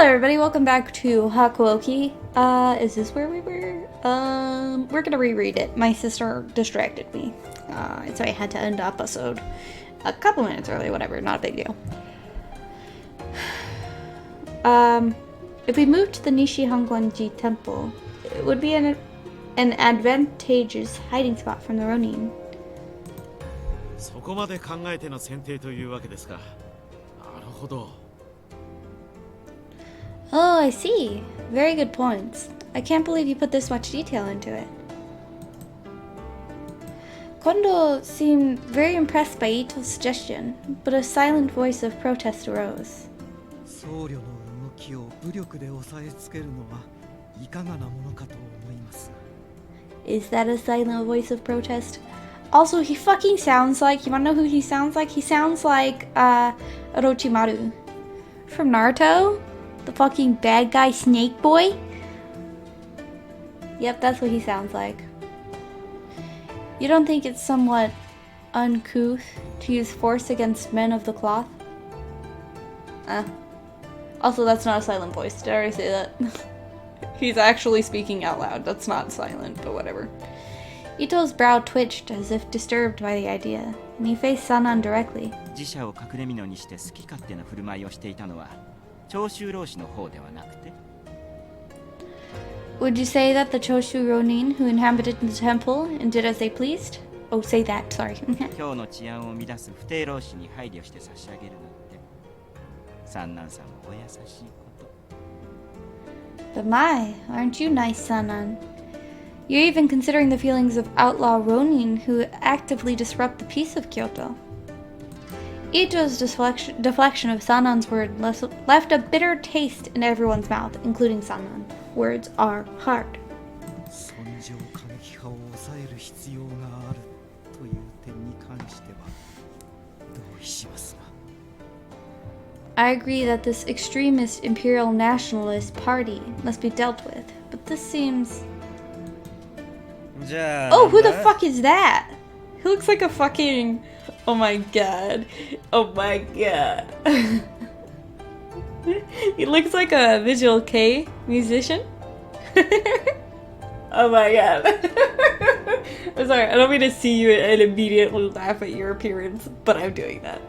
Hello everybody, welcome back to Hakuoki. Is this where we were? We're gonna reread it. My sister distracted me. So I had to end the episode a couple minutes early, whatever, not a big deal. If we moved to the Nishihangwanji temple, it would be an advantageous hiding spot from the Ronin. そこまで考えての選定というわけですか。なるほど。 Oh, I see. Very good points. I can't believe you put this much detail into it. Kondo seemed very impressed by Ito's suggestion, but a silent voice of protest arose. 僧侶の動きを武力で抑えつけるのはいかがなものかと思います。 Is that a silent voice of protest? Also, he fucking sounds like, you wanna know who he sounds like? He sounds like, Orochimaru. From Naruto? The fucking bad guy snake boy? Yep, that's what he sounds like. You don't think it's somewhat uncouth to use force against men of the cloth? Also, that's not a silent voice. Did I already say that? He's actually speaking out loud. That's not silent, but whatever. Ito's brow twitched as if disturbed by the idea, and he faced Sanan directly. 自社を隠れ蓑にして好き勝手な振る舞いをしていたのは長州老師の方ではなくて Would you say that the Choshu Ronin who inhabited the temple and did as they pleased? Oh, say that, sorry. 今日の治安を乱す不定老師に配慮して差し上げるなんて三男さんもお優しいこと But my, aren't you nice, Sanan? You're even considering the feelings of outlaw Ronin who actively disrupt the peace of Kyoto. Ito's deflection of Sanan's word left a bitter taste in everyone's mouth, including Sanan. Words are hard. 尊上過激派を抑える必要があるという点に関しては同意しますが。 I agree that this extremist imperial nationalist party must be dealt with, but this seems... Oh, who the fuck is that? He looks like a fucking... Oh my god. Oh my god. He looks like a Visual K musician. Oh my god. I'm sorry, I don't mean to see you and immediately laugh at your appearance, but I'm doing that.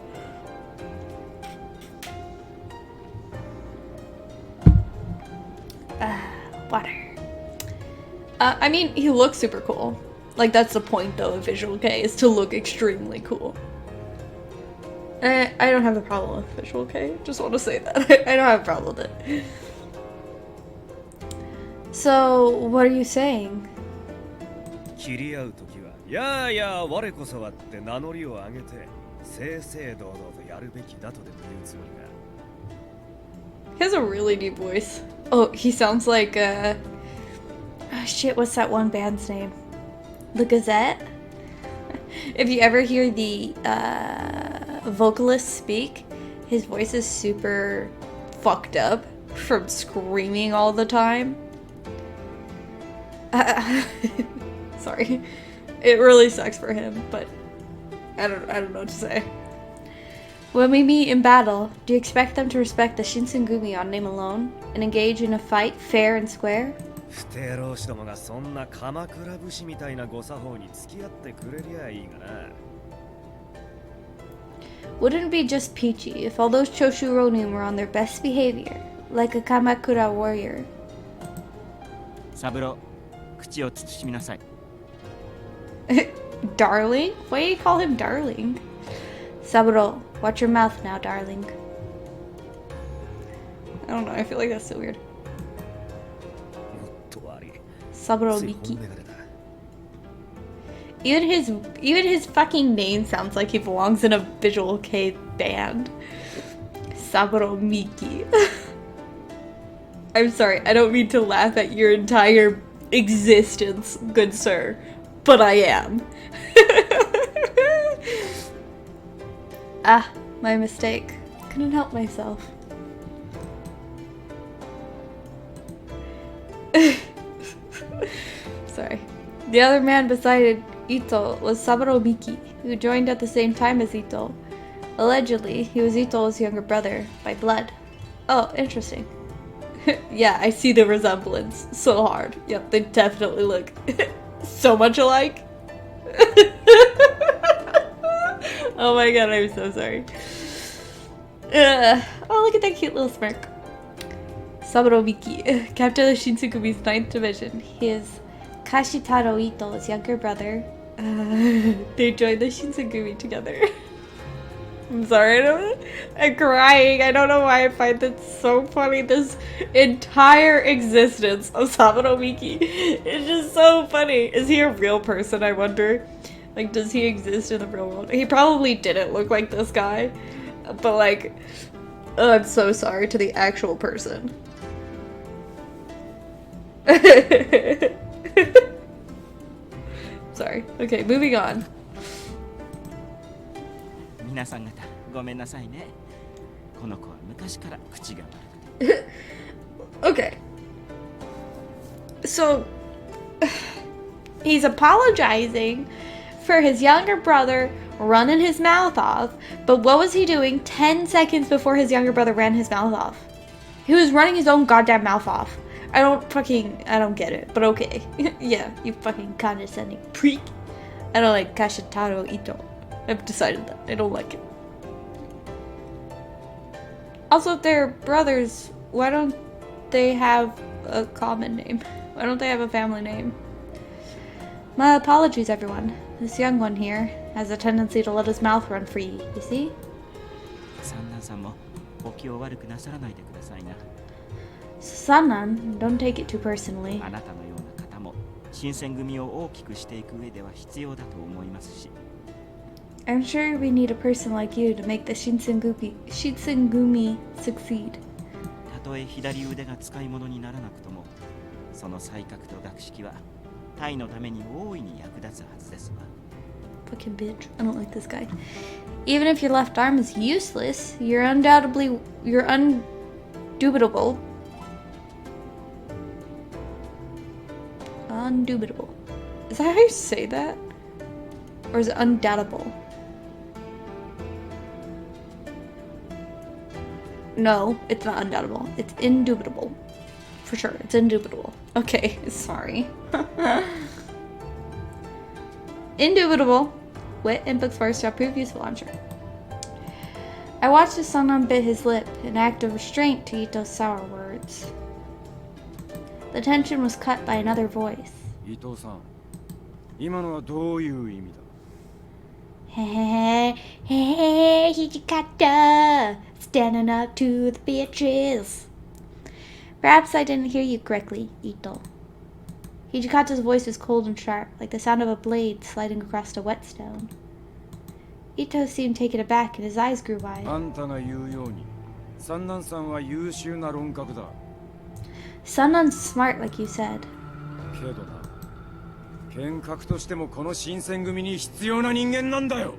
Water. I mean, he looks super cool. Like, that's the point, though, of Visual K, is to look extremely cool. I don't have a problem with Visual K, just want to say that. I don't have a problem with it. So, what are you saying? 切り合うときは、やあやあ我こそはって名乗りを上げて、正々堂々とやるべきだとでも言うつもりが。 He has a really deep voice. Oh, he sounds like, oh shit, what's that one band's name? The Gazette? If you ever hear the vocalist speak, his voice is super fucked up from screaming all the time. Sorry. It really sucks for him, but I don't know what to say. When we meet in battle, do you expect them to respect the Shinsengumi on name alone and engage in a fight fair and square? 不定老師どもがそんな鎌倉武士みたいなご作法に付き合ってくれりゃいいがな。 Wouldn't it be just peachy if all those Choshu Ronin were on their best behavior, like a Kamakura warrior? 三郎口を慎みなさい Darling? Why do you call him darling? Saburo, watch your mouth now, darling. I don't know, I feel like that's so weird. もっと悪い。 Saburo つい Miki. 本音が出た。 Even his fucking name sounds like he belongs in a Visual K band. Saburo Miki. I'm sorry, I don't mean to laugh at your entire existence, good sir, but I am. My mistake. Couldn't help myself. Sorry. The other man beside Ito was Saburo Miki, who joined at the same time as Ito. Allegedly, he was Ito's younger brother by blood. Oh, interesting. Yeah, I see the resemblance so hard. Yep, they definitely look so much alike. Oh my god, I'm so sorry. Oh, look at that cute little smirk. Saburo Miki, captain of Shinsukumi's 9th division. He is Kashitaro Ito's younger brother. They joined the Shinsengumi together. I'm sorry, I'm crying. I don't know why I find that so funny. This entire existence of Saburo Miki is just so funny. Is he a real person, I wonder? Like, does he exist in the real world? He probably didn't look like this guy. But, like, oh, I'm so sorry to the actual person. Sorry. Okay, moving on. 皆さん方ごめんなさいね。この子は昔から口が悪くて。Okay. So, he's apologizing for his younger brother running his mouth off, but what was he doing 10 seconds before his younger brother ran his mouth off? He was running his own goddamn mouth off. I don't get it, but okay. Yeah, you fucking condescending freak. I don't like Kashitaro Ito. I've decided that. I don't like it. Also, if they're brothers, why don't they have a common name? Why don't they have a family name? My apologies, everyone. This young one here has a tendency to let his mouth run free, you see? 三男さんもお気を悪くなさらないでくださいな。 Sanan, don't take it too personally. あなたのような方も新選組を大きくしていく上では必要だと思いますし。 I'm sure we need a person like you to make the Shinsengumi succeed. たとえ左腕が使い物にならなくとも、その才覚と学識はタイのために大いに役立つはずですわ。 Fucking bitch. I don't like this guy. Even if your left arm is useless, you're undubitable. Undubitable. Is that how you say that? Or is it undoubtable? No, it's not undoubtable. It's indubitable. For sure, it's indubitable. Okay, sorry. Indubitable. Wit and book force shall prove useful, I'm sure. I watched the Sanan bit his lip, an act of restraint to Ito's sour words. The tension was cut by another voice. 伊藤さん、今のはどういう意味だ Hey, hey, Hijikata! Standing up to the bitches! Perhaps I didn't hear you correctly, Ito. Hijikata's voice was cold and sharp, like the sound of a blade sliding across a whetstone. Ito seemed taken aback and his eyes grew wide. あんたが言うように、三男さんは優秀な論客だ。 Sanan's smart, like you said. けどな、剣客としてもこの新選組に必要な人間なんだよ。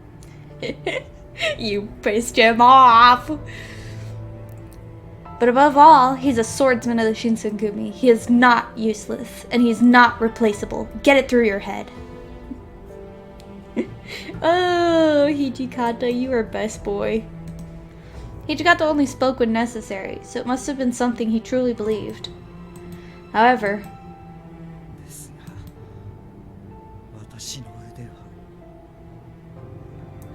You pissed him off! But above all, he's a swordsman of the Shinsengumi. He is not useless, and he's not replaceable. Get it through your head. Oh, Hijikata, you are best boy. Hijikata only spoke when necessary, so it must have been something he truly believed. However, ですが、私の腕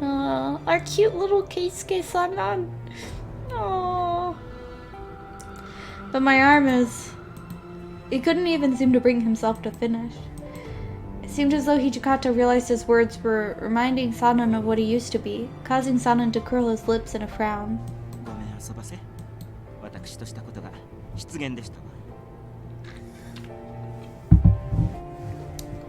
は our cute little Keisuke-sanan. Aww. But my arm is... He couldn't even seem to bring himself to finish. It seemed as though Hijikata realized his words were reminding Sanan of what he used to be, causing Sanan to curl his lips in a frown. ごめん遊ばせ。私としたことが失言でしたわ。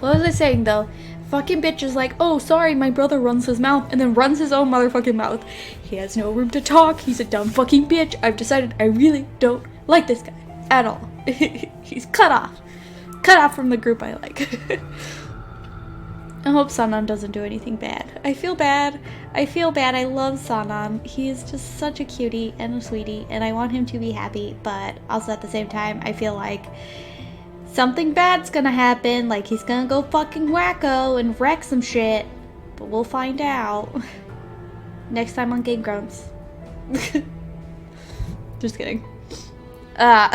What was I saying though? Fucking bitch is like, oh, sorry, my brother runs his mouth, and then runs his own motherfucking mouth. He has no room to talk. He's a dumb fucking bitch. I've decided I really don't like this guy at all. He's cut off. Cut off from the group I like. I hope Sanan doesn't do anything bad. I feel bad. I feel bad. I love Sanan. He is just such a cutie and a sweetie, and I want him to be happy, but also at the same time, I feel like something bad's gonna happen, like he's gonna go fucking wacko and wreck some shit. But we'll find out. Next time on Game Grumps. Just kidding. Ah.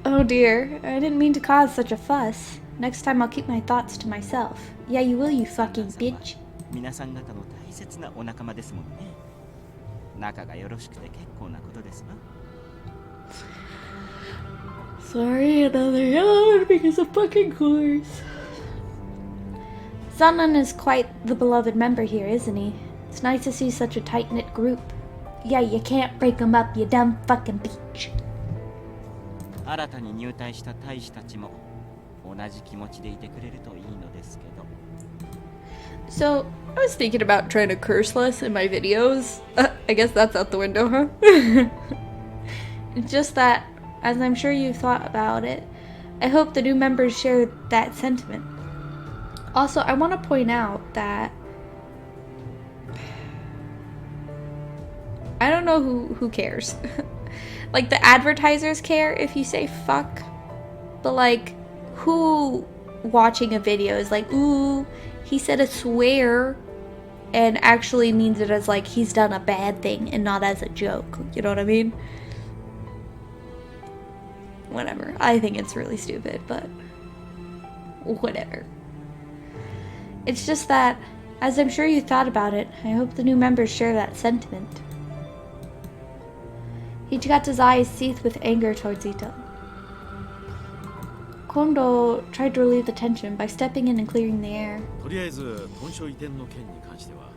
Oh dear, I didn't mean to cause such a fuss. Next time I'll keep my thoughts to myself. Yeah, you will, you fucking bitch. 皆さん方の大切なお仲間ですもんね。仲がよろしくて結構なことですわ。 Sorry, another yawn because of fucking course. Zannan is quite the beloved member here, isn't he? It's nice to see such a tight-knit group. Yeah, you can't break them up, you dumb fucking bitch. 新たに入隊した大使たちも同じ気持ちでいてくれるといいのですけど。 So, I was thinking about trying to curse less in my videos. I guess that's out the window, huh? It's just that, as I'm sure you've thought about it, I hope the new members share that sentiment. Also, I want to point out that I don't know who cares. Like, the advertisers care if you say fuck, but like, who watching a video is like, ooh, he said a swear, and actually means it as like he's done a bad thing and not as a joke. You know what I mean? Whatever. I think it's really stupid, but whatever. It's just that, as I'm sure you thought about it, I hope the new members share that sentiment. Ichigata's eyes seethed with anger towards Ito. Kondo tried to relieve the tension by stepping in and clearing the air. とりあえず豚書移転の件に関しては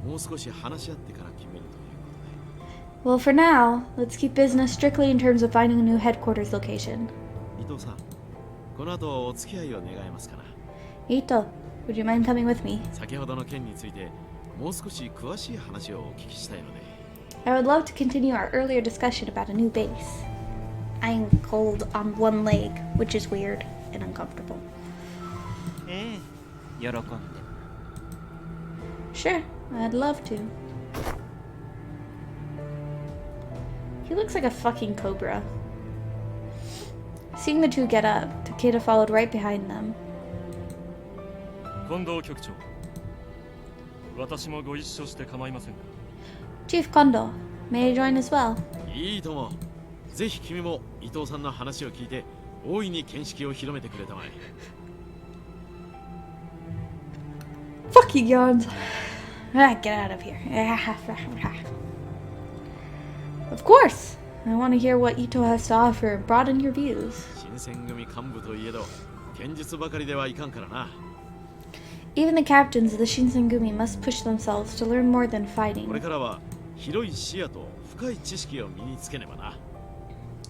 もう少し話し合ってから決めるということで。 Well, for now, let's keep business strictly in terms of finding a new headquarters location. 伊藤さん、この後お付き合いを願えますかな。 Ito, would you mind coming with me? 先ほどの件についてもう少し詳しい話をお聞きしたいので。 I would love to continue our earlier discussion about a new base. I'm cold on one leg, which is weird and uncomfortable. ええ、喜んで。 Sure, I'd love to. He looks like a fucking cobra. Seeing the two get up, Takeda followed right behind them. 近藤局長、私もご一緒して構いませんか。 Chief Kondo, may I join as well? いいとも。ぜひ君も伊藤さんの話を聞いて大いに見識を広めてくれたまえ。 Fucking yawns. Ah, get out of here. Of course. I want to hear what Ito has to offer and broaden your views. 新選組幹部といえど剣術ばかりではいかんからな。 Even the captains of the Shinsengumi must push themselves to learn more than こ fighting. れからは広い視野と深い知識を身につけねばな。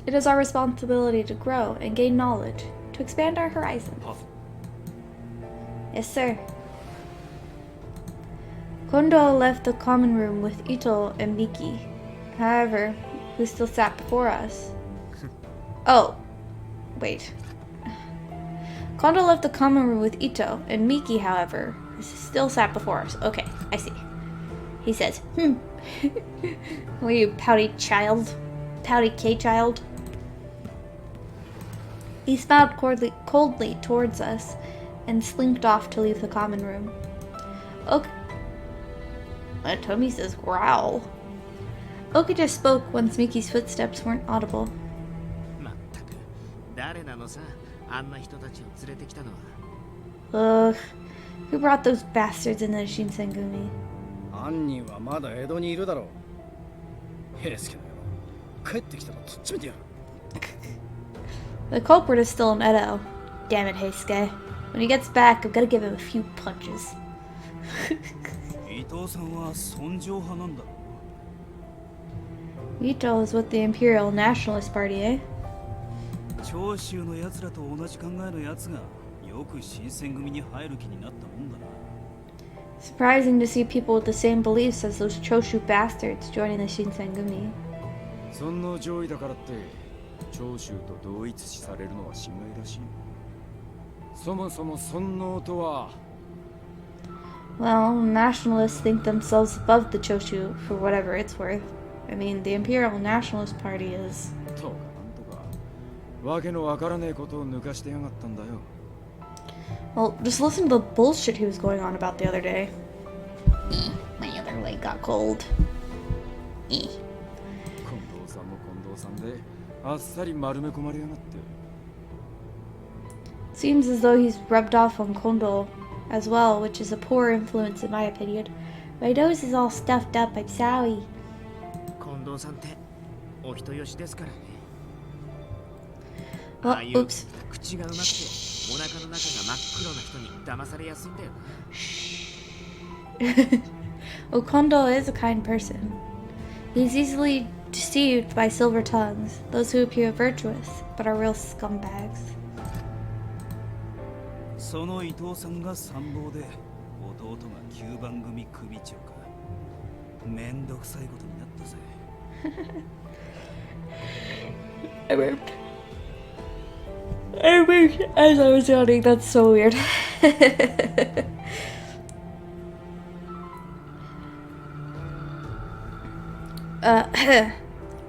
It is our responsibility to grow and gain knowledge, to expand our horizons. Yes, sir. Kondo left the common room with Ito and Miki, however, who still sat before us. Oh, wait. Kondo left the common room with Ito and Miki, however, who still sat before us. Okay, I see. He says, Will you pouty child? Pouty K-child? He smiled coldly towards us and slinked off to leave the common room. Okay. Tomi says growl. Oka just spoke once Miki's footsteps weren't audible. まったく、誰なのさ、あんな人たちを連れてきたのは。 Ugh. Who brought those bastards into the Shinsengumi? 犯人はまだ江戸にいるだろう。平助の野郎、帰ってきたらとっちめてやる。 The culprit is still in Edo. Damn it, Heisuke. When he gets back, I'm gonna give him a few punches. 伊藤さんは尊攘派なんだろう。 Ito is with the Imperial Nationalist Party, eh? 長州のやつらと同じ考えのやつがよく新選組に入る気になったもんだな。 Surprising to see people with the same beliefs as those Choshu bastards joining the Shinsengumi. そんな上位だからって長州と同一視されるのは心外だし、そもそも尊王とは Well, nationalists think themselves above the Choshu for whatever it's worth. I mean, the Imperial Nationalist Party is... とかなんとかわけのわからねえことを抜かしてやがったんだよ。 Well, just listen to the bullshit he was going on about the other day. My other leg got cold. 近藤さんも近藤さんであっさり丸め込まれやがって。 Seems as though he's rubbed off on Kondo as well, which is a poor influence in my opinion. My nose is all stuffed up, I'm sorry. 近藤さんってお人よしですからね。 Oh, ああいう oops. 口がうまくてお腹の中が真っ黒な人に騙されやすいんだよな。 Well, Kondo is a kind person. He's easily deceived by silver tongues, those who appear virtuous, but are real scumbags. その伊藤さんが参謀で弟が9番組組長か。めんどくさいことになったぜ。I burped as I was yawning. That's so weird.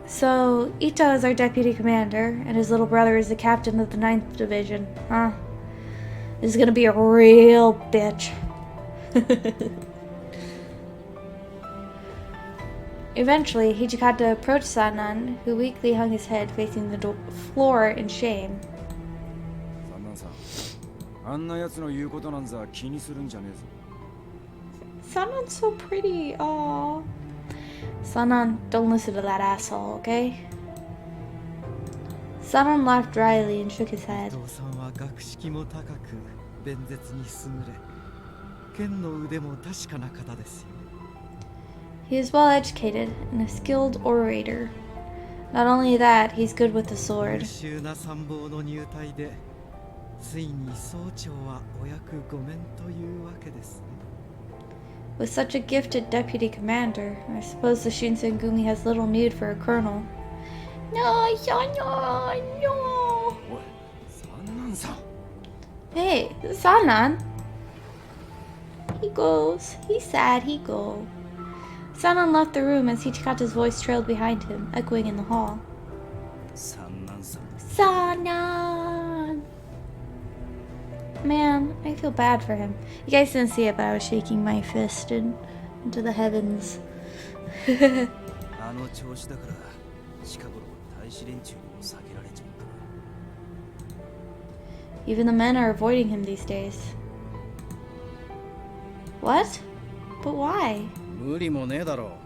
So, Ito is our deputy commander, and his little brother is the captain of the 9th Division. Huh? This is gonna be a real bitch. Eventually, Hijikata approached Sannan, who weakly hung his head facing the floor in shame. 三男さん、あんな奴の言うことなんざ気にするんじゃねえぞ。 Sanan's so pretty. Aww. Sannan, don't listen to that asshole, okay? Sannan laughed dryly and shook his 伊 head. 藤さんは学識も高く弁舌に優れ、剣の腕も確かな方ですよ。 He is well educated and a skilled orator. Not only that, he's good with the 優 sword. 秀な参謀の入隊で、ついに総長はお役御免というわけですね。 With such a gifted deputy commander, I suppose the Shinsengumi has little need for a colonel. No, Sannan, no. おい、三男さん。 Hey, Sannan. He goes. He's sad. He go. Sannan left the room as Hichikata's voice trailed behind him, echoing in the hall. 三男さん。 Sannan! Man, I feel bad for him. You guys didn't see it, but I was shaking my fist into the heavens. あの調子だから近頃大使連中にも避けられちまった。 Even the men are avoiding him these days. What? But why? 無理もねえだろ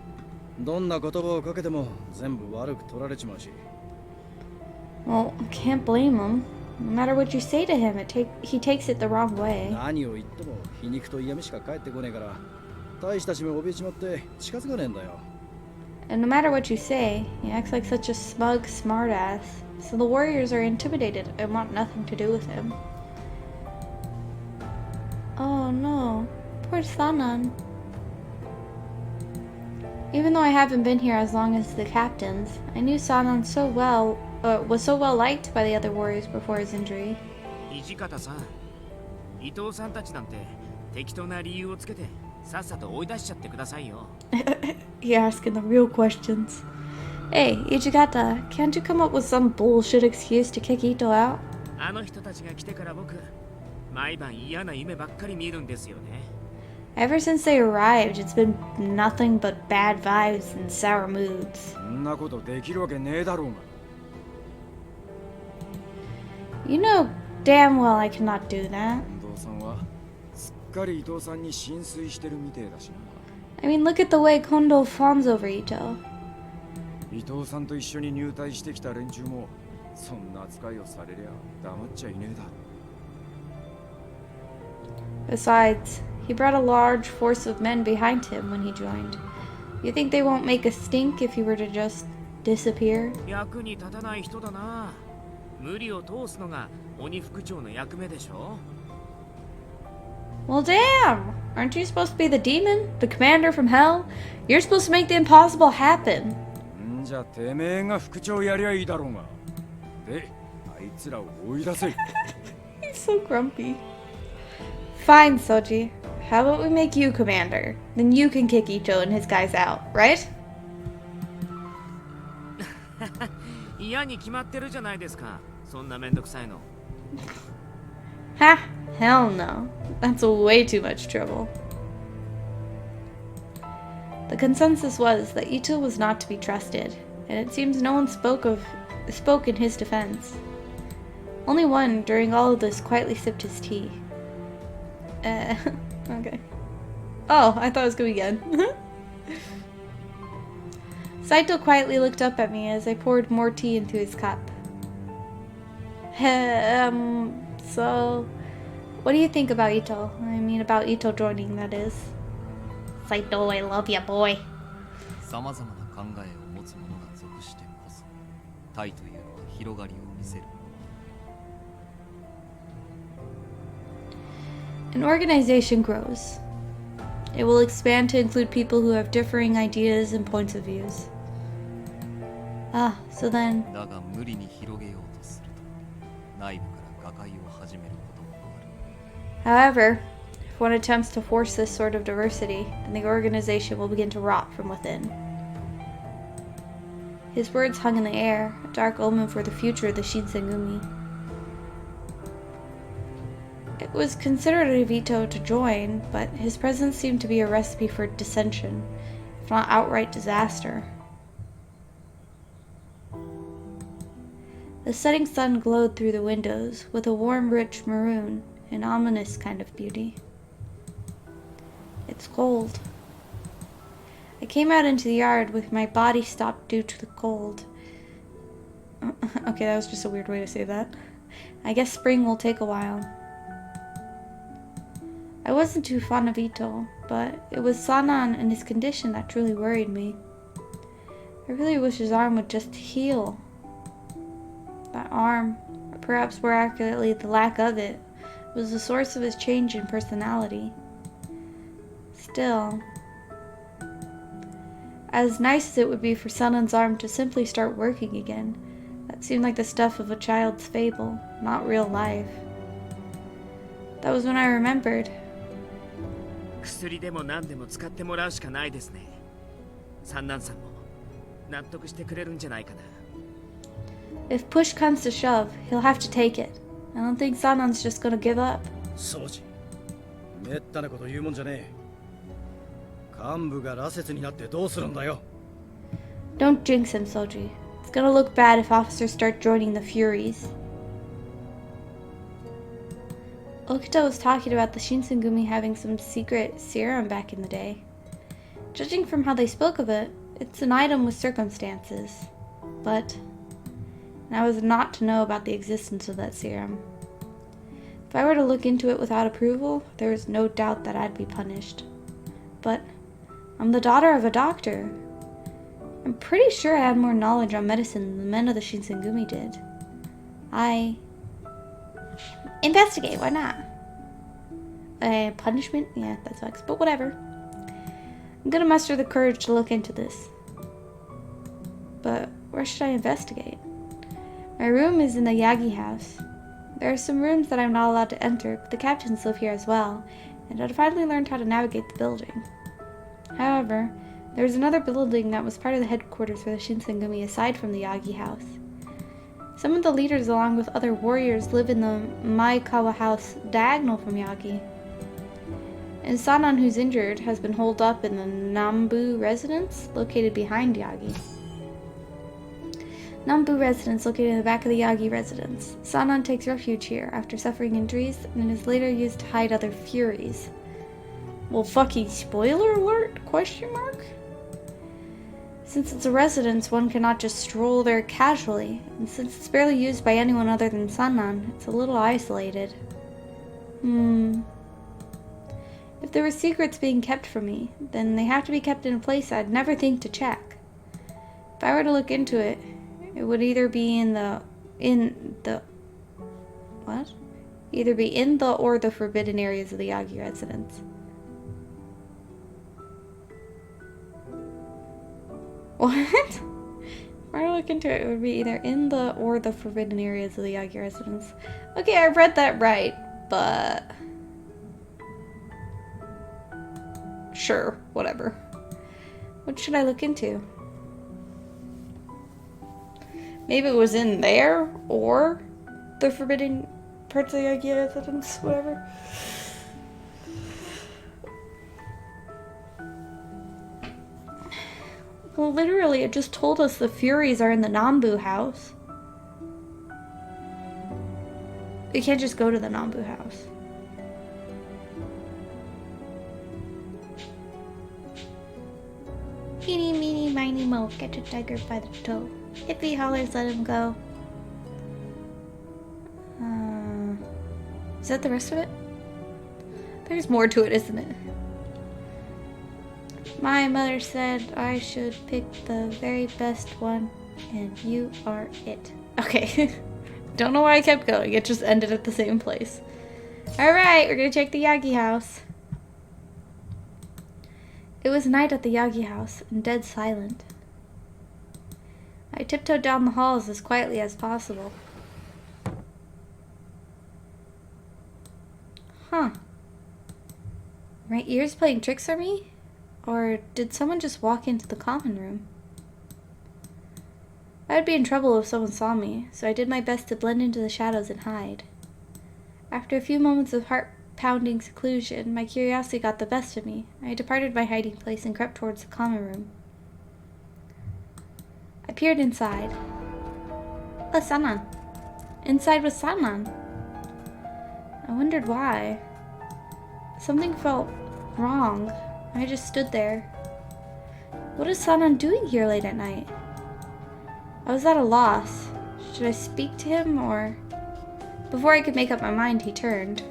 う。どんな言葉をかけても全部悪く取られちまうし。 Well, can't blame him. No matter what you say to him, he takes it the wrong way. 何を言っても皮肉と嫌味しか返ってこねえから、大使たちも怯えちまって近づかねえんだよ。 And no matter what you say, he acts like such a smug smartass. So the warriors are intimidated and want nothing to do with him. Oh no, poor Sannan. Even though I haven't been here as long as the captains, I knew Sannan was so well liked by the other warriors before his injury. 土方さん、伊藤さんたちなんて適当な理由をつけてさっさと追い出しちゃってくださいよ。 He asking the real questions. Hey, Ichigata, can't you come up with some bullshit excuse to kick Ito out? あの人たちが来てから僕、毎晩嫌な夢ばっかり見るんですよね。 Ever since they arrived, it's been nothing but bad vibes and sour moods. そんなことできるわけねえだろうが。 You know damn well I cannot do that. 近藤さんはすっかり伊藤さんに心酔してるみてえだしな。 I mean, look at the way Kondo fawns over Ito. 伊藤さんと一緒に入隊してきた連中もそんな扱いをされりゃ黙っちゃいねえだろ。 Besides, he brought a large force of men behind him when he joined. You think they won't make a stink if he were to just disappear? 役に立たない人だな。無理を通すのが鬼副長の役目でしょ。 Well, damn! Aren't you supposed to be the demon? The commander from hell? You're supposed to make the impossible happen. んじゃてめえが副長やりゃいいだろうが。で、あいつらを追い出せ。 He's so grumpy. Fine, Soji. How about we make you commander? Then you can kick Ito and his guys out, right? 嫌に決まってるじゃないですか。そんなめんどくさいの。 Ha! Hell no. That's way too much trouble. The consensus was that Ito was not to be trusted, and it seems no one spoke in his defense. Only one, during all of this, quietly sipped his tea. Okay. Oh, I thought it was gonna begin. Saito quietly looked up at me as I poured more tea into his cup. So, what do you think about Ito? I mean, about Ito joining, that is. Saito, I love ya, boy. さまざまな考えを持つ者が属してこそタイというのは広がりを見せる。 An organization grows. It will expand to include people who have differing ideas and points of views. Ah, so then... だが無理に広げようとすると内部から瓦解を始めることもある。 However, if one attempts to force this sort of diversity, then the organization will begin to rot from within. His words hung in the air, a dark omen for the future of the Shinsengumi. It was considerate of Ito to join, but his presence seemed to be a recipe for dissension, if not outright disaster. The setting sun glowed through the windows with a warm, rich maroon, an ominous kind of beauty. It's cold. I came out into the yard with my body stopped due to the cold. Okay, that was just a weird way to say that. I guess spring will take a while. I wasn't too fond of Ito, but it was Sanan and his condition that truly worried me. I really wish his arm would just heal. That arm, or perhaps more accurately the lack of it, was the source of his change in personality. Still, as nice as it would be for Sanan's arm to simply start working again, that seemed like the stuff of a child's fable, not real life. That was when I remembered. 薬でも何でも使ってもらうしかないですね。三男さんも納得してくれるんじゃないかな。 If push comes to shove, he'll have to take it. I don't think Sanan's just gonna give up. 掃除めったなこと言うもんじゃねえ。幹部が羅刹になってどうするんだよ。 Don't jinx him, Soji. It's gonna look bad if officers start joining the Furies. Okita was talking about the Shinsengumi having some secret serum back in the day. Judging from how they spoke of it, it's an item with circumstances. But I was not to know about the existence of that serum. If I were to look into it without approval, there is no doubt that I'd be punished. But I'm the daughter of a doctor. I'm pretty sure I had more knowledge on medicine than the men of the Shinsengumi did. Investigate, why not? Punishment? Yeah, that sucks, but whatever. I'm gonna muster the courage to look into this. But where should I investigate? My room is in the Yagi house. There are some rooms that I'm not allowed to enter, but the captains live here as well, and I'd finally learned how to navigate the building. However, there is another building that was part of the headquarters for the Shinsengumi aside from the Yagi house. Some of the leaders, along with other warriors, live in the Maekawa house diagonal from Yagi. And Sanan, who's injured, has been holed up in the Nambu residence located behind Yagi. Nambu residence located in the back of the Yagi residence. Sanan takes refuge here after suffering injuries and is later used to hide other furies. Well, fucking spoiler alert? Question mark? Since it's a residence, one cannot just stroll there casually, and since it's barely used by anyone other than Sanan, it's a little isolated. If there were secrets being kept from me, then they have to be kept in a place I'd never think to check. If I were to look into it, it would either be either be in the or the forbidden areas of the Yagi residence. What? If I were to look into it, it would be either in the or the forbidden areas of the Yagi residence. Okay, I read that right, but sure, whatever. What should I look into? Maybe it was in there or the forbidden parts of the Yagi residence, whatever. Well, literally, it just told us the Furies are in the Nambu house. We can't just go to the Nambu house. Eeny, meeny, miny, mo, catch a tiger by the toe. If he hollers, let him go. Is that the rest of it? There's more to it, isn't it? My mother said I should pick the very best one, and you are it. Okay. Don't know why I kept going. It just ended at the same place. Alright, we're gonna check the Yagi house. It was night at the Yagi house, and dead silent. I tiptoed down the halls as quietly as possible. Huh. Were my ears playing tricks on me? Or did someone just walk into the common room? I would be in trouble if someone saw me, so I did my best to blend into the shadows and hide. After a few moments of heart-pounding seclusion, my curiosity got the best of me. I departed my hiding place and crept towards the common room. I peered inside. Oh, Sanan. Inside was Sanan. I wondered why. Something felt wrong. I just stood there. What is Sanan doing here late at night? I was at a loss. Should I speak to him or... Before I could make up my mind, he turned.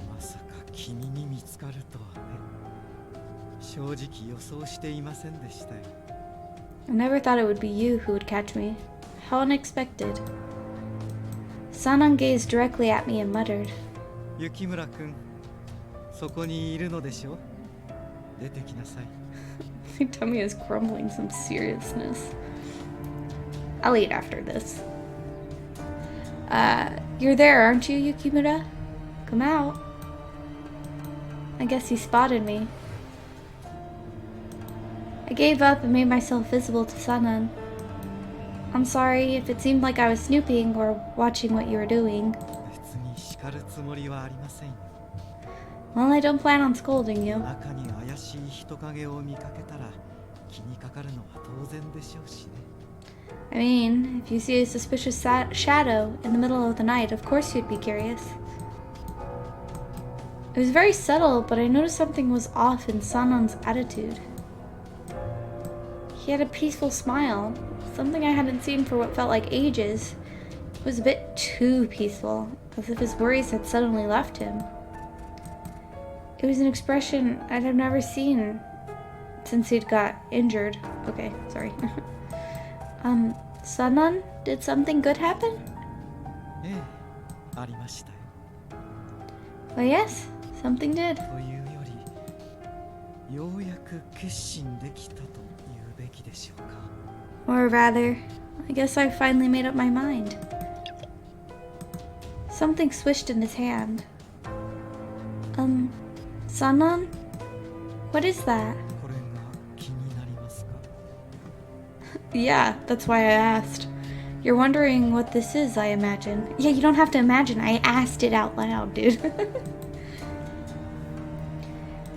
まさか君に見つかるとはね。正直予想していませんでしたよ。 I never thought it would be you who would catch me. How unexpected. Sanan gazed directly at me and muttered. 雪村くん、そこにいるのでしょ？出てきなさい。 My tummy is crumbling some seriousness. I'll eat after this. You're there, aren't you, Yukimura? Come out. I guess he spotted me. I gave up and made myself visible to Sanan. I'm sorry if it seemed like I was snooping or watching what you were doing. 別に叱るつもりはありませんよ。 Well, I don't plan on scolding you. 中に怪しい人影を見かけたら気にかかるのは当然でしょうしね。 I mean, if you see a suspicious shadow in the middle of the night, of course you'd be curious. It was very subtle, but I noticed something was off in Sanan's attitude. He had a peaceful smile, something I hadn't seen for what felt like ages. It was a bit too peaceful, as if his worries had suddenly left him. It was an expression I'd have never seen since he'd got injured. Okay, sorry. Sanan, did something good happen? ええ、ありましたよ。 Well, yes, something did. というより、ようやく決心できたと言うべきでしょうか。 Or rather, I guess I finally made up my mind. Something swished in his hand. Sanan? What is that? これが気になりますか？ Yeah, that's why I asked. You're wondering what this is, I imagine. Yeah, you don't have to imagine. I asked it out loud, dude.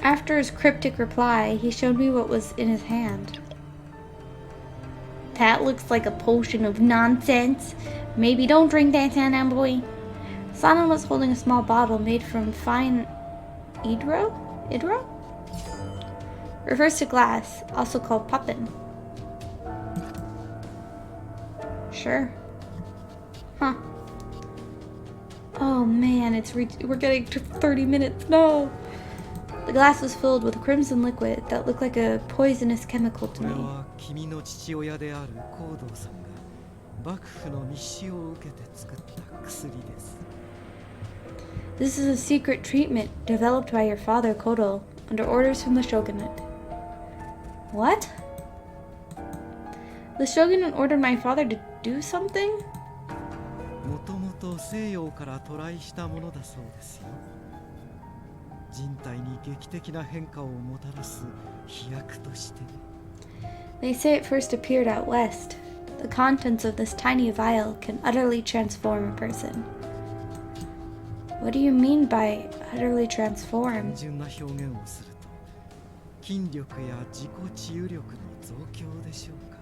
After his cryptic reply, he showed me what was in his hand. That looks like a potion of nonsense. Maybe don't drink that, Sanan boy. Sanan was holding a small bottle made from fine idro? Idro? Refers to glass, also called poppin. Sure. Huh. Oh man, we're getting to 30 minutes. No! The glass was filled with a crimson liquid that looked like a poisonous chemical to これ me. は君の父親である高堂さんが幕府の密使を受けて作った薬です。 This is a secret treatment developed by your father, Kodo, under orders from the shogunate. What? The shogunate ordered my father to do something? もともと西洋から渡来したものだそうですよ。人体に劇的な変化をもたらす飛薬として。 They say it first appeared out west. The contents of this tiny vial can utterly transform a person. What do you mean by utterly transform? 単純な表現をすると、筋力や自己治癒力の増強でしょうか。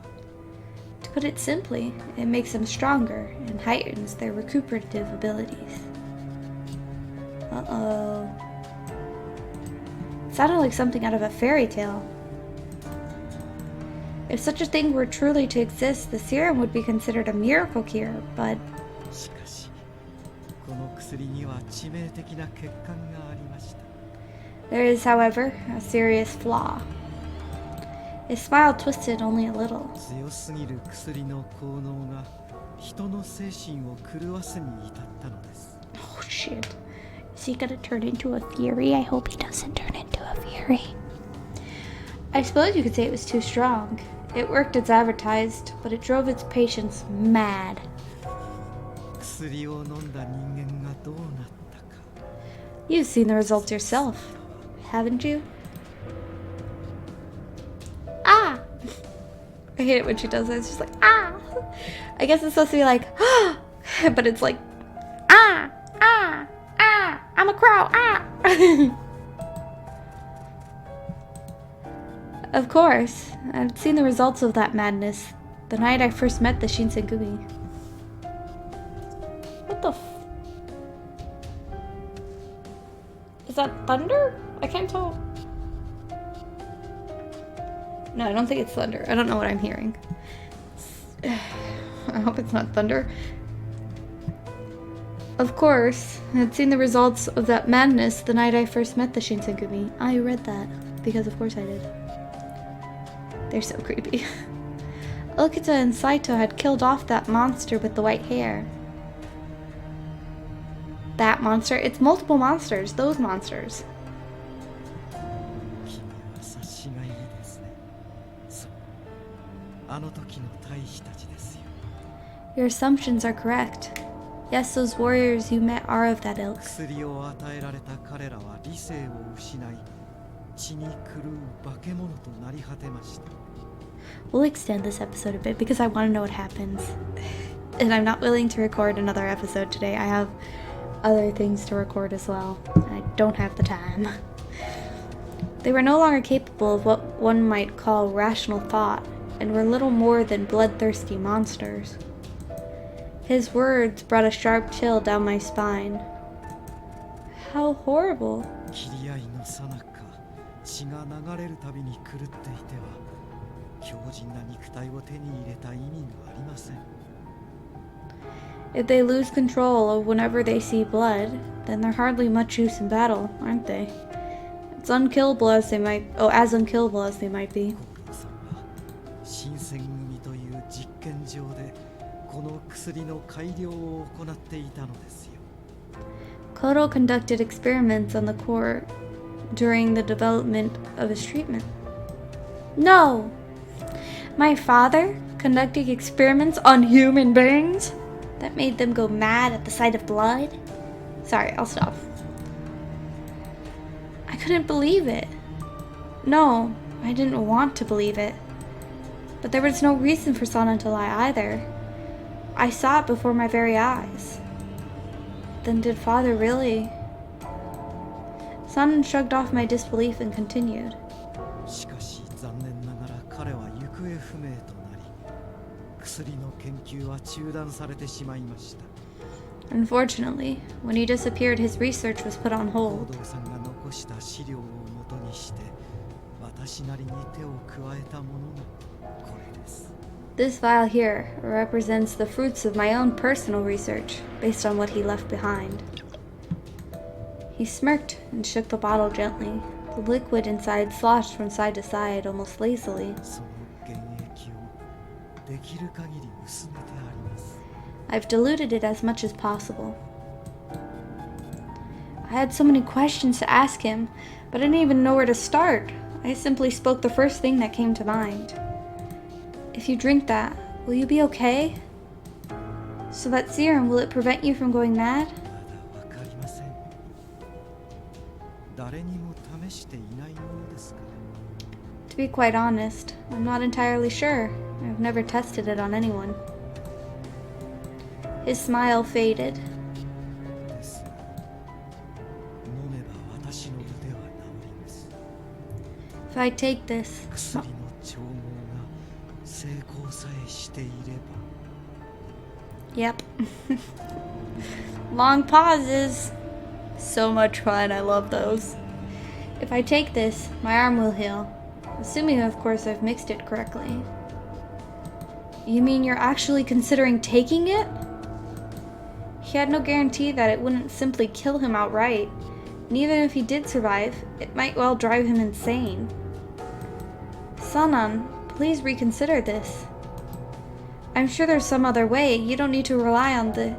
To put it simply, it makes them stronger and heightens their recuperative abilities. Uh-oh. It sounded like something out of a fairy tale. If such a thing were truly to exist, the serum would be considered a miracle cure, but しかしこの薬には致命的な欠陥がありました。 there is, however, a serious flaw. His smile twisted only a little. 強すぎる薬の効能が人の精神を狂わすに至ったのです。 Oh shit. Is he gonna turn into a fury? I hope he doesn't turn into a fury. I suppose you could say it was too strong. It worked as advertised, but it drove its patients mad. 薬を飲んだ人間がどうなったか。 You've seen the results yourself, haven't you? Ah! I hate it when she does that. It's just like, ah! I guess it's supposed to be like, ah! But it's like, ah! Ah! Ah! I'm a crow! Ah! Of course, I'd seen the results of that madness the night I first met the Shinsengumi. What the Is that thunder? I can't tell. No, I don't think it's thunder. I don't know what I'm hearing. I hope it's not thunder. Of course, I'd seen the results of that madness the night I first met the Shinsengumi. I read that, because of course I did. They're so creepy. Okita and Saito had killed off that monster with the white hair. That monster? It's multiple monsters. Those monsters. 君は察しがいいですね。そう。あの時の大使たちですよ。 Your assumptions are correct. Yes, those warriors you met are of that ilk. 薬を与えられた彼らは理性を失い、血に狂う化け物となり果てました。 We'll extend this episode a bit because I want to know what happens. And I'm not willing to record another episode today. I have other things to record as well. I don't have the time. They were no longer capable of what one might call rational thought, and were little more than bloodthirsty monsters. His words brought a sharp chill down my spine. How horrible. 切り合いの最中、血が流れるたびに狂っていては、強靭な肉体を手に入れた意味がありません。 If they lose control of whenever they see blood, then they're hardly much use in battle, aren't they? It's unkillable as they might, as unkillable as they might be. コウさんは新選組という実験場でこの薬の改良を行っていたのですよ。 Kodo conducted experiments on the core during the development of his treatment. No! My father conducting experiments on human beings? That made them go mad at the sight of blood? Sorry, I'll stop. I couldn't believe it. No, I didn't want to believe it. But there was no reason for Sana to lie either. I saw it before my very eyes. Then did father really? Sana shrugged off my disbelief and continued. しかし残念ながら彼は行方不明となり、薬の研究は中断されてしまいました。 Unfortunately, when he disappeared, his research was put on 報 hold. 道さんが残した資料をもとにして私なりに手を加えたものがこれです。 This vial here represents the fruits of my own personal research, based on what he left behind. He smirked and shook the bottle gently. The liquid inside sloshed from side to side almost lazily. その原液をできる限り薄めてあります。 I've diluted it as much as possible. I had so many questions to ask him, but I didn't even know where to start. I simply spoke the first thing that came to mind. If you drink that, will you be okay? So that serum, will it prevent you from going mad? まだわかりません。誰にも試していないものですから。 To be quite honest, I'm not entirely sure. I've never tested it on anyone. His smile faded. ですが、飲めば私の腕は治ります。If I take this. 薬の調合が成功さえしていれば Yep. Long pauses. So much fun. I love those. If I take this, my arm will heal. Assuming, of course, I've mixed it correctly. You mean you're actually considering taking it? He had no guarantee that it wouldn't simply kill him outright. And even if he did survive, it might well drive him insane. Sanan, please reconsider this. I'm sure there's some other way. You don't need to rely on the...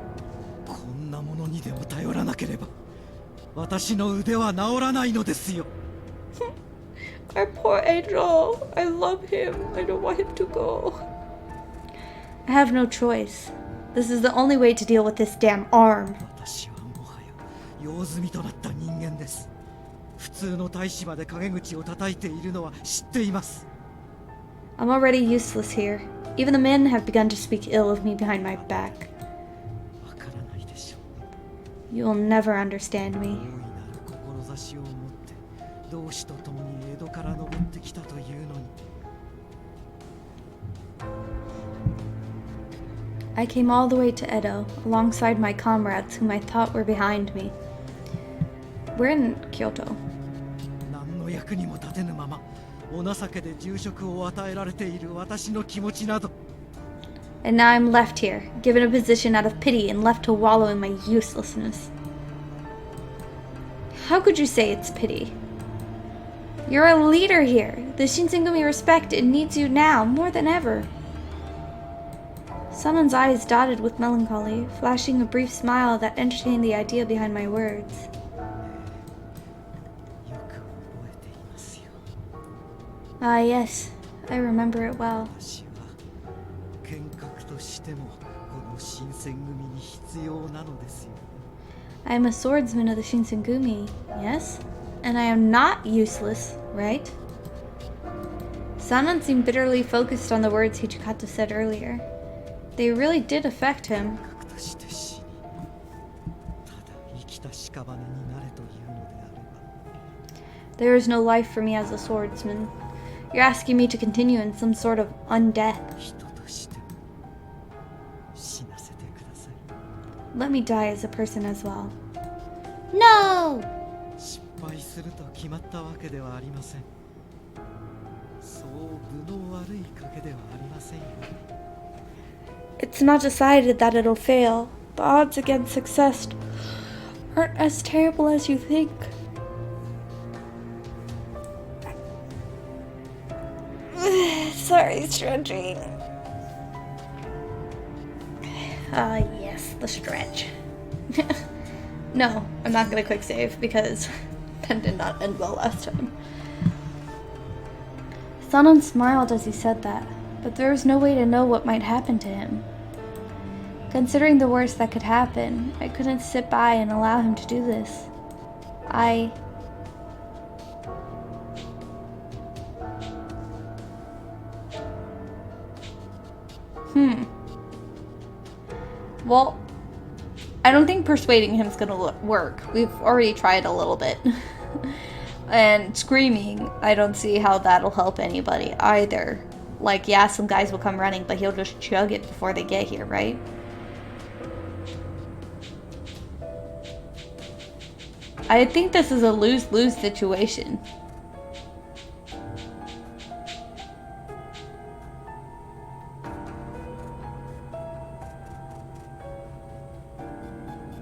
こんなものにでも頼らなければ私の腕は治らないのですよ Our poor angel. I love him. I don't want him to go. I have no choice. This is the only way to deal with this damn arm. 私はもはや用済みとなった人間です普通の大使まで陰口を叩いているのは知っています I'm already useless here. Even the men have begun to speak ill of me behind my back. わからないでしょう You will never understand 大 me. いなる志を持って同志と共に江戸から登ってきたというのに I came all the way to Edo, alongside my comrades whom I thought were behind me. We're in Kyoto. 何の役にも立てぬままお情けで重職を与えられている私の気持ちなど And now I'm left here, given a position out of pity and left to wallow in my uselessness. How could you say it's pity? You're a leader here. The Shinsengumi respect and needs you now more than ever. Sanan's eyes dotted with melancholy, flashing a brief smile that entertained the idea behind my words. よく覚えていますよ Ah, yes, I remember it well. 私は剣客としてもこの新選組に必要なのですよ I am a swordsman of the Shinsengumi, yes? And I am not useless, right? Sanan seemed bitterly focused on the words Hichikato said earlier. They really did affect him. 格として死にただ生きた屍になれというのであれば There is no life for me as a swordsman. You're asking me to continue in some sort of undeath. 人として死なせてください Let me die as a person as well. No! 失敗すると決まったわけではありませんそう分の悪い賭けではありませんよ It's not decided that it'll fail. The odds against success aren't as terrible as you think. Sorry, stretching. Ah, yes, the stretch. No, I'm not gonna quick save because that did not end well last time. Sanan smiled as he said that, but there was no way to know what might happen to him. Considering the worst that could happen, I couldn't sit by and allow him to do this. Well, I don't think persuading him is gonna work. We've already tried a little bit. And screaming, I don't see how that'll help anybody either. Like, yeah, some guys will come running, but he'll just chug it before they get here, right? I think this is a lose-lose situation.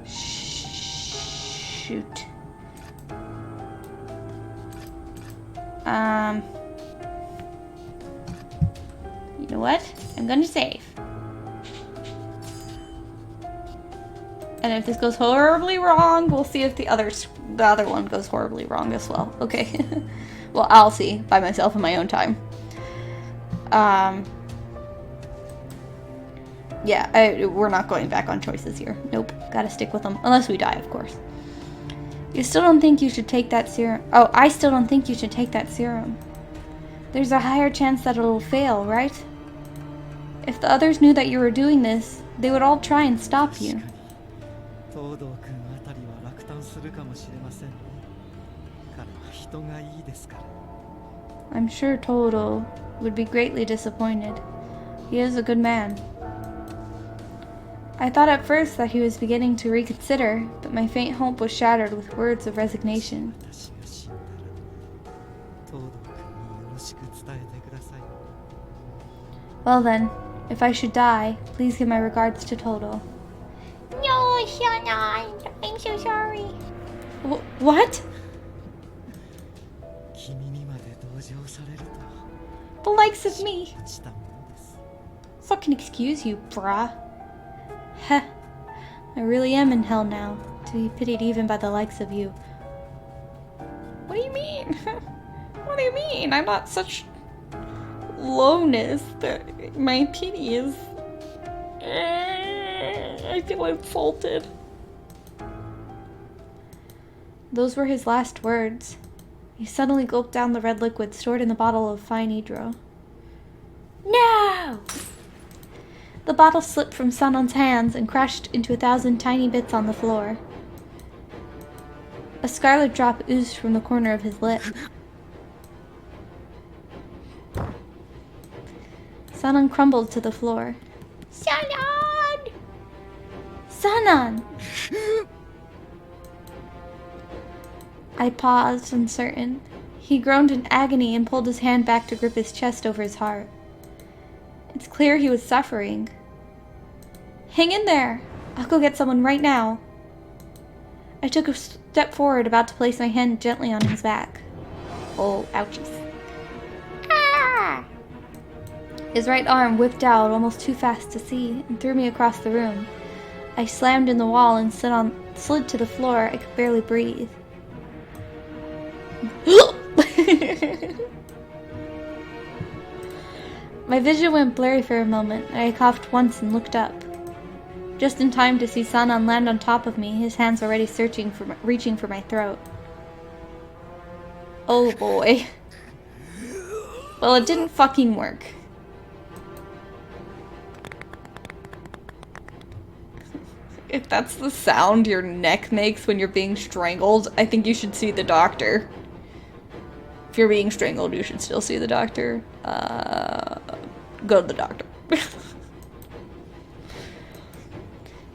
Shoot. You know what? I'm gonna save. And if this goes horribly wrong, we'll see if the other one goes horribly wrong as well. Okay. Well, I'll see by myself in my own time. Yeah, we're not going back on choices here. Nope. Gotta stick with them. Unless we die, of course. You still don't think you should take that serum? Oh, I still don't think you should take that serum. There's a higher chance that it'll fail, right? If the others knew that you were doing this, they would all try and stop you. 東堂君あたりは落胆するかもしれませんね彼は人がいいですから I'm sure Todo would be greatly disappointed. He is a good man. I thought at first that he was beginning to reconsider, but my faint hope was shattered with words of resignation. 私が死んだら東堂君によろしく伝えてください。 Well then, if I should die, please give my regards to Todo. No, Shannon, I'm so sorry. What? 君にまで同情されると The likes of me? したものです。 Fucking excuse you, brah. Heh. I really am in hell now, to be pitied even by the likes of you. What do you mean? What do you mean? I'm not such lowness that my pity is... I feel insulted. Those were his last words. He suddenly gulped down the red liquid stored in the bottle of fine hydro. No! The bottle slipped from Sanon's hands and crashed into 1,000 tiny bits on the floor. A scarlet drop oozed from the corner of his lip. Sanon crumbled to the floor. Shannon! Sanon! I paused, uncertain. He groaned in agony and pulled his hand back to grip his chest over his heart. It's clear he was suffering. Hang in there! I'll go get someone right now. I took a step forward, about to place my hand gently on his back. Oh, ouchies. Ah! His right arm whipped out almost too fast to see and threw me across the room. I slammed in the wall and slid to the floor. I could barely breathe. My vision went blurry for a moment, and I coughed once and looked up. Just in time to see Sanon land on top of me, his hands already reaching for my throat. Oh boy. Well, it didn't fucking work. If that's the sound your neck makes when you're being strangled, I think you should see the doctor. If you're being strangled, you should still see the doctor. Go to the doctor.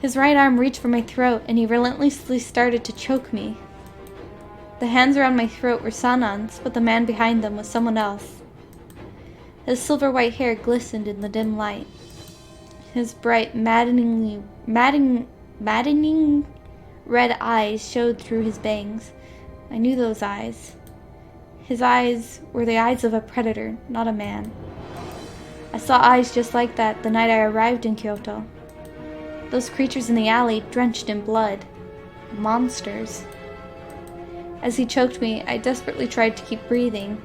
His right arm reached for my throat, and he relentlessly started to choke me. The hands around my throat were Sanon's, but the man behind them was someone else. His silver white hair glistened in the dim light. His bright, maddening red eyes showed through his bangs. I knew those eyes. His eyes were the eyes of a predator, not a man. I saw eyes just like that the night I arrived in Kyoto. Those creatures in the alley, drenched in blood. Monsters. As he choked me, I desperately tried to keep breathing.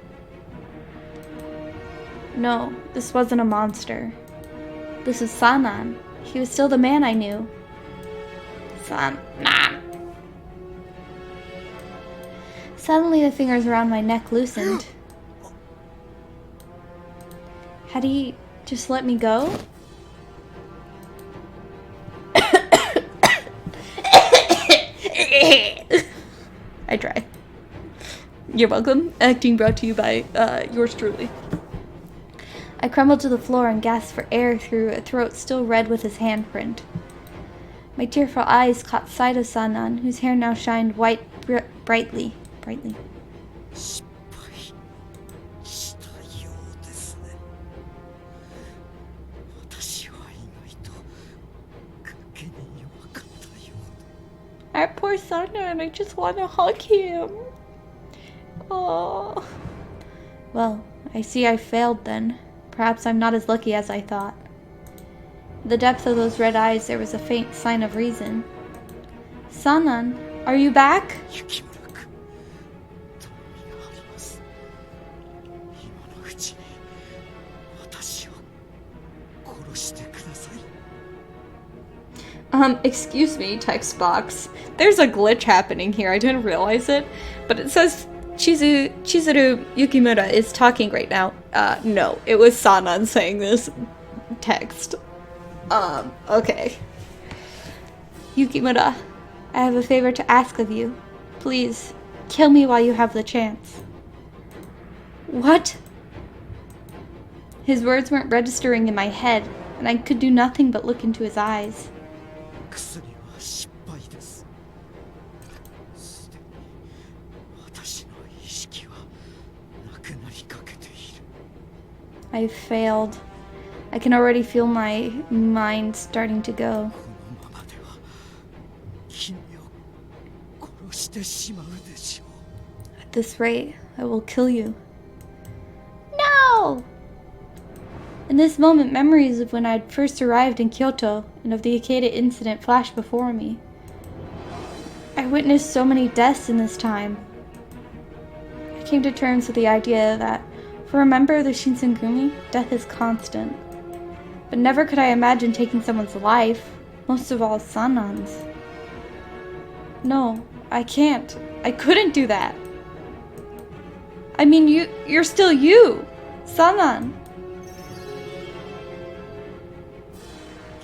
No, this wasn't a monster. This was Sanon. He was still the man I knew. Sanon. Suddenly the fingers around my neck loosened. Had he just let me go? I tried. You're welcome. Acting brought to you by yours truly. I crumbled to the floor and gasped for air through a throat still red with his handprint. My tearful eyes caught sight of Sanon, whose hair now shined white brightly. 失敗したようですね。私は意外と賭けに弱かったようで。 Our poor Sanon, I just want to hug him. Oh. Well, I see I failed then. Perhaps I'm not as lucky as I thought. In the depth of those red eyes, there was a faint sign of reason. Sanon, are you back? 雪村君、頼みがあります。今のうちに私を殺してください。 Excuse me, text box. There's a glitch happening here. I didn't realize it, but it says Chizuru Yukimura is talking right now. No, it was Sanon saying this text. Okay. Yukimura, I have a favor to ask of you. Please, kill me while you have the chance. What? His words weren't registering in my head, and I could do nothing but look into his eyes. 薬は失敗です。すでに私の意識はなくなりかけている。I failed. I can already feel my mind starting to go. このままでは君を殺してしまうでしょう。 At this rate, I will kill you. No! In this moment, memories of when I'd first arrived in Kyoto and of the Ikeda incident flashed before me. I witnessed so many deaths in this time. I came to terms with the idea that, for a member of the Shinsengumi, death is constant. But never could I imagine taking someone's life, most of all Sanan's. No, I can't. I couldn't do that. I mean, you're still you, Sanan.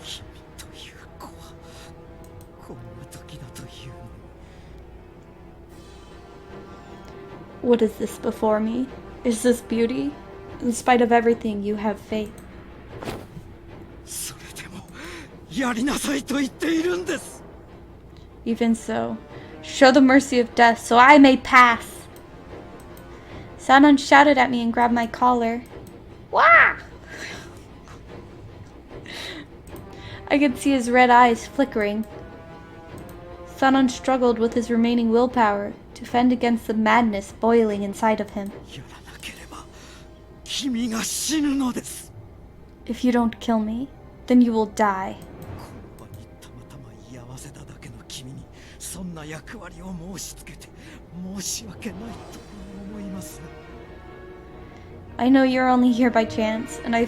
君という子はこんな時だというのに。 What is this before me? Is this beauty? In spite of everything, you have faith. それでもやりなさいと言っているんです。 Even so, show the mercy of death so I may pass. Sanan shouted at me and grabbed my collar. Wah! I could see his red eyes flickering. Sanan struggled with his remaining willpower to fend against the madness boiling inside of him. やらなければ君が死ぬのです。 If you don't kill me, then you will die. この場にたまたま居合わせただけの君にそんな役割を申し付けて申し訳ないと思います。 I know you're only here by chance, and I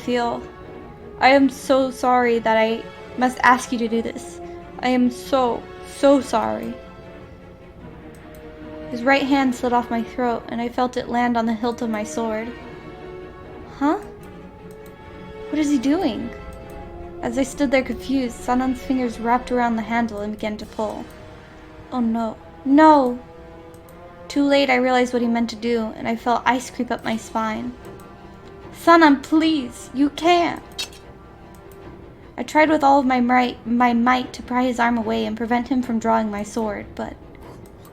am so sorry that I must ask you to do this. I am so sorry. His right hand slid off my throat, and I felt it land on the hilt of my sword. Huh? What is he doing? As I stood there confused, Sanan's fingers wrapped around the handle and began to pull. Oh no. No! Too late I realized what he meant to do, and I felt ice creep up my spine. Sanan, please! You can't! I tried with all of my might to pry his arm away and prevent him from drawing my sword, but...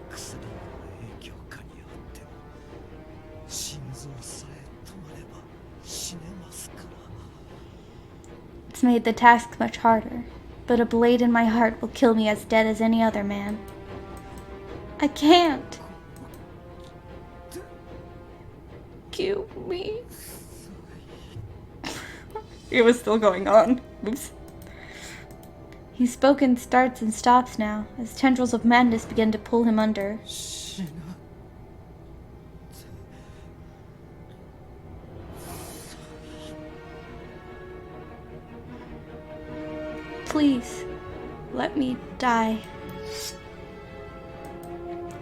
薬の影響下にあっても心臓さえ止まれば死ねますから。 It's made the task much harder, but a blade in my heart will kill me as dead as any other man. I can't! Kill me. It was still going on. Oops. He spoke in starts and stops now, as tendrils of madness began to pull him under. 死ぬ。 Please, let me die.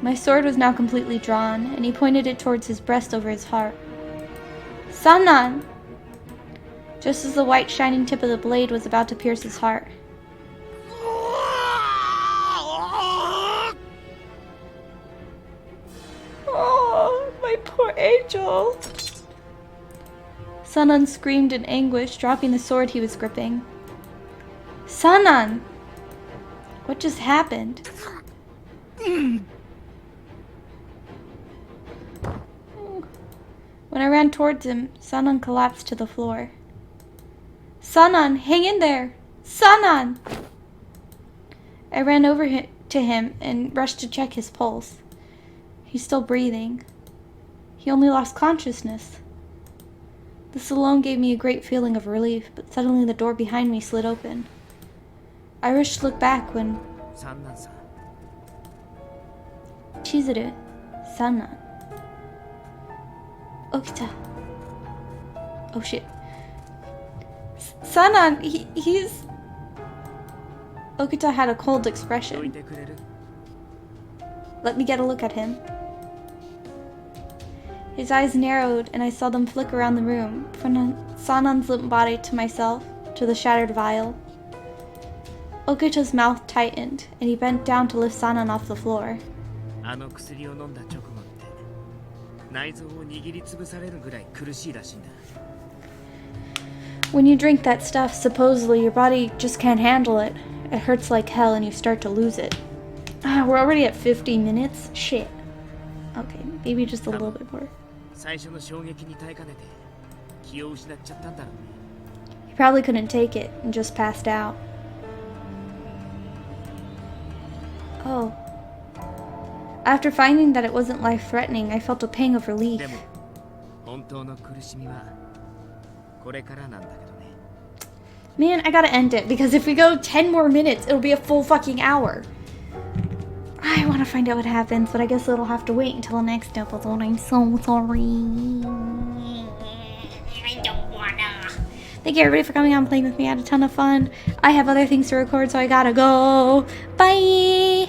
My sword was now completely drawn, and he pointed it towards his breast over his heart. Sanan! Just as the white shining tip of the blade was about to pierce his heart. Oh, my poor angel! Sanan screamed in anguish, dropping the sword he was gripping. Sanan! What just happened? When I ran towards him, Sanan collapsed to the floor. Sanan, hang in there! Sanan! I ran over to him and rushed to check his pulse. He's still breathing. He only lost consciousness. This alone gave me a great feeling of relief, but suddenly the door behind me slid open. I rushed to look back when... 三男さん Chizuru, Sanan. Okita. Oh shit. Sanan, he's... Okita had a cold どい expression. てくれる Let me get a look at him. His eyes narrowed, and I saw them flick around the room, from Sanan's limp body to myself, to the shattered vial. Okita's mouth tightened, and he bent down to lift Sanan off the floor. あの薬を飲んだ直後って内臓を握りつぶされるぐらい苦しいらしいんだ。 When you drink that stuff, supposedly your body just can't handle it. It hurts like hell and you start to lose it. Ah, we're already at 50 minutes? Shit. Okay, maybe just a little bit more. 最初の衝撃に耐えかねて気を失っちゃったんだろうね。 He probably couldn't take it and just passed out. Oh. After finding that it wasn't life-threatening, I felt a pang of relief. でも本当の苦しみはこれからなんだけどね。 Man, I gotta end it, because if we go 10 more minutes, it'll be a full fucking hour. I want to find out what happens, but I guess it'll have to wait until the next episode. I'm so sorry. I don't wanna. Thank you everybody for coming on and playing with me. I had a ton of fun. I have other things to record, so I gotta go. Bye!